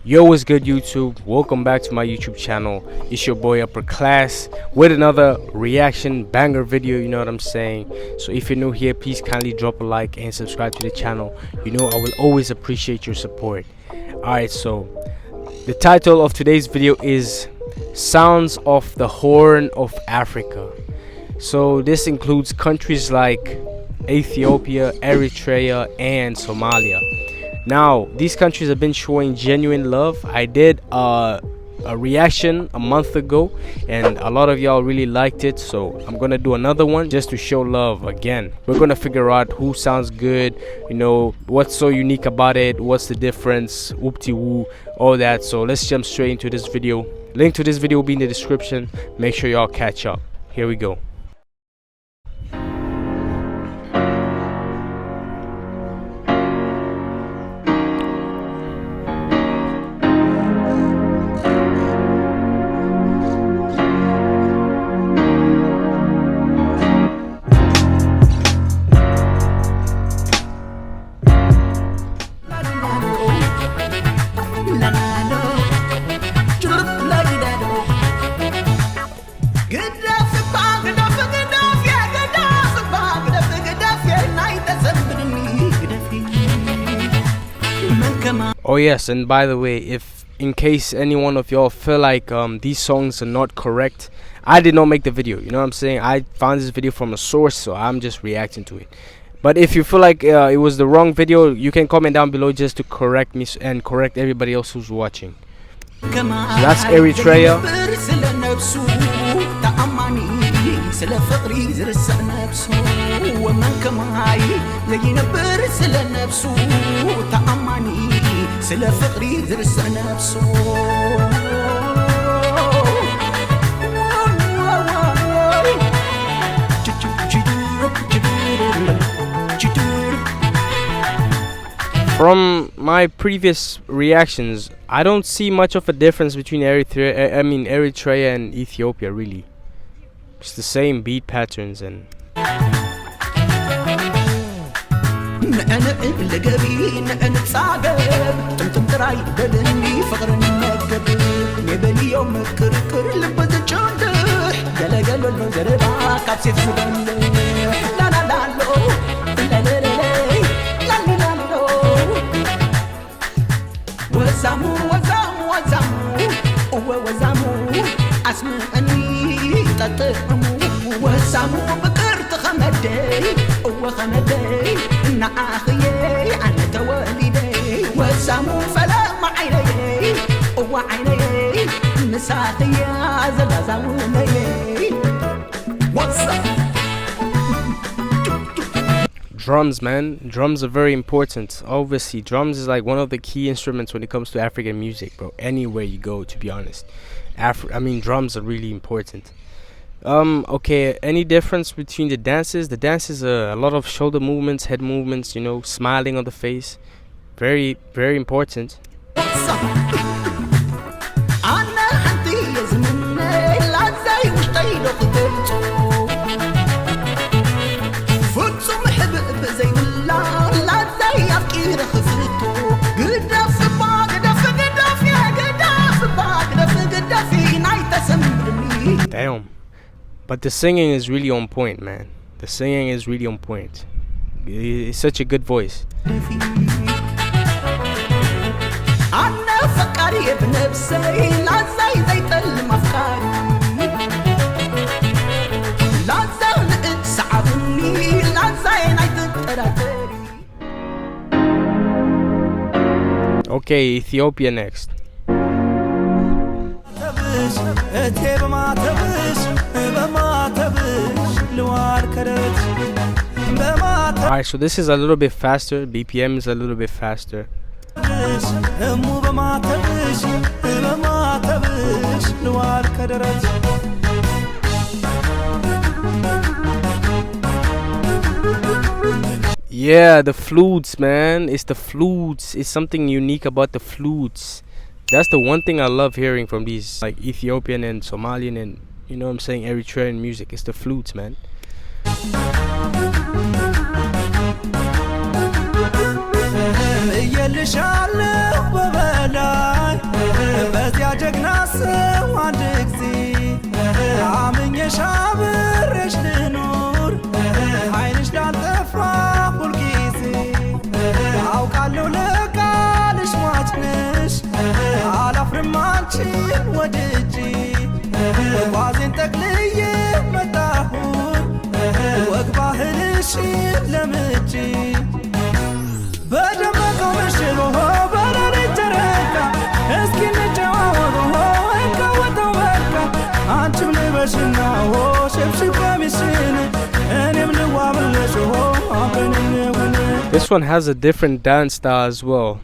Yo, what's good, YouTube? Welcome back to my YouTube channel. It's your boy Upper Class with another reaction banger video, you know what I'm saying? So if you're new here, please kindly drop a like and subscribe to the channel. You know I will always appreciate your support. Alright, so the title of today's video is Sounds of the Horn of Africa. So this includes countries like Ethiopia, Eritrea, and Somalia. Now, these countries have been showing genuine love. I did a reaction a month ago and a lot of y'all really liked it, so I'm gonna do another one just to show love again. We're gonna figure out who sounds good, you know, what's so unique about it, what's the difference, whoopty woo, all that. So let's jump straight into this video. Link to this video will be in the description. Make sure y'all catch up. Here we go. Oh yes, and by the way, if in case any one of y'all feel like these songs are not correct, I did not make the video, you know what I'm saying? I found this video from a source, so I'm just reacting to it. But if you feel like it was the wrong video, you can comment down below just to correct me and correct everybody else who's watching. So that's Eritrea. From my previous reactions, I don't see much of a difference between Eritrea and Ethiopia, really. It's the same beat patterns and drums, man. Drums are very important. Obviously, drums is like one of the key instruments when it comes to African music, bro. Anywhere you go, to be honest. Drums are really important. Okay, any difference between the dances? The dances are a lot of shoulder movements, head movements, you know, smiling on the face. Very, very important. Damn. But the singing is really on point, man. The singing is really on point. It's such a good voice. Okay, Ethiopia next. Alright, so this is a little bit faster. BPM is a little bit faster. Yeah, the flutes, man. It's the flutes. It's something unique about the flutes. That's the one thing I love hearing from these like Ethiopian and Somalian and, you know what I'm saying, Eritrean music. It's the flutes, man. This one has a different dance style as well.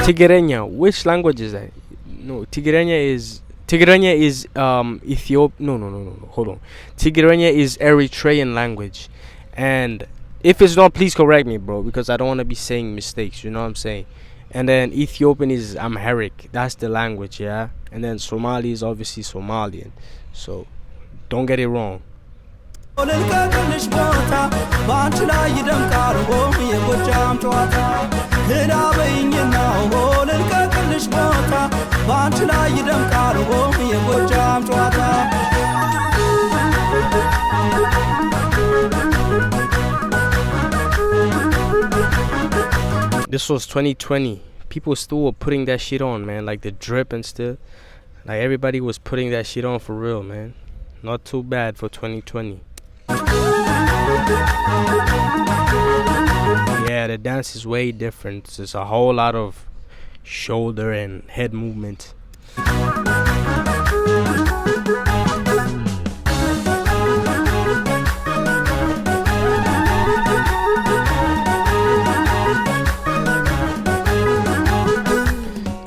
Tigrinya, which language is that? No, Tigrinya is Ethiopia. No, hold on. Tigrinya is Eritrean language, and if it's not, please correct me, bro, because I don't want to be saying mistakes, you know what I'm saying. And then Ethiopian is Amharic, that's the language, yeah. And then Somali is obviously Somalian, so don't get it wrong. This was 2020. People still were putting that shit on, man. Like the drip and stuff. Like everybody was putting that shit on for real, man. Not too bad for 2020. Yeah, the dance is way different. There's a whole lot of shoulder and head movement.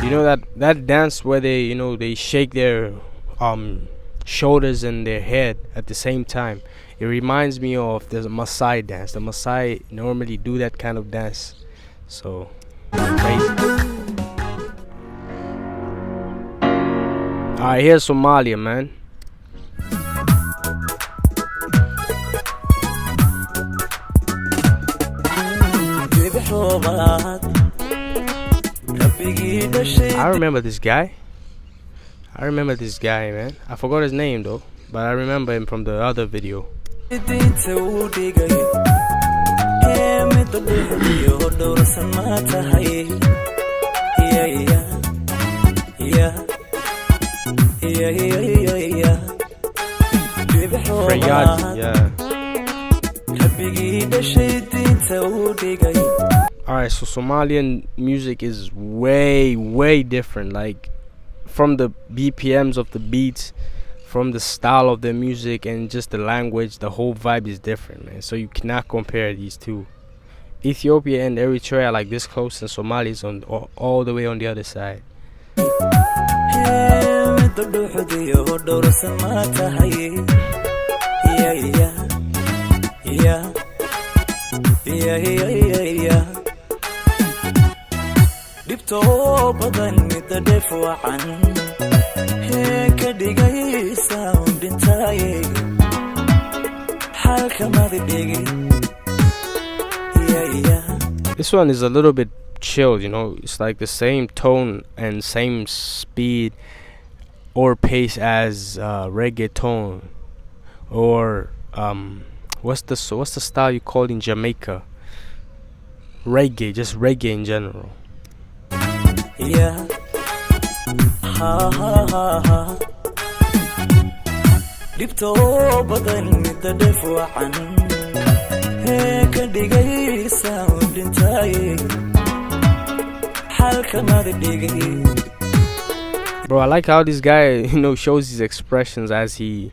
You know that dance where they, you know, they shake their shoulders and their head at the same time. It reminds me of the Maasai dance. The Maasai normally do that kind of dance. So crazy. Alright, here's Somalia, man. I remember this guy. Man. I forgot his name though, but I remember him from the other video. Freyadi, yeah. Alright, so Somalian music is way different, like from the BPMs of the beats, from the style of the music, and just the language. The whole vibe is different, man. So you cannot compare these two. Ethiopia and Eritrea are like this close, and Somalia is on all the way on the other side. This one is a little bit chill, you know. It's like the same tone and same speed or pace as reggaeton, or what's the style you call it in Jamaica? Reggae, just reggae in general. Yeah. Ha ha ha ha. Dibto badan midda an ka dhigaysa dhintay halka mad dhigay. Bro, I like how this guy, you know, shows his expressions as he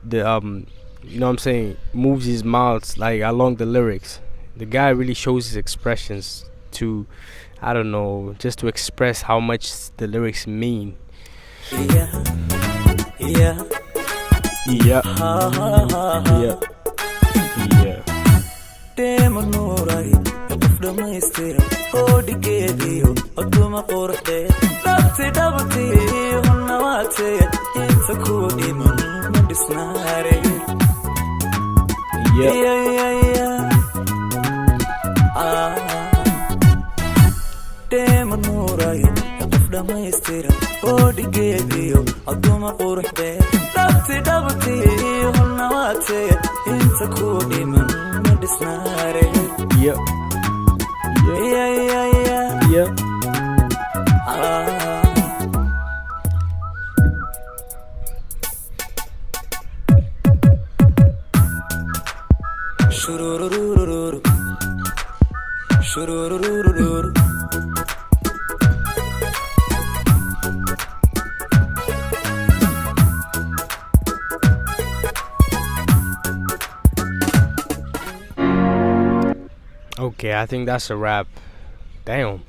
you know what I'm saying, moves his mouth like along the lyrics. The guy really shows his expressions to, I don't know, just to express how much the lyrics mean. Yeah. Yeah. Yeah. Yeah. Yeah. hodigeediyo oduma quruxdeed dhabti dhabti hunnawaatee inta ku dhiman ma dhisnaare deemanuurayo qof dhammaystiran hodigeediyo oduma quruxdeed dhabti dhabti hunnawaatee inta ku dhiman ma dhisnaare shurururururu shurururururu Okay, I think that's a wrap. Damn,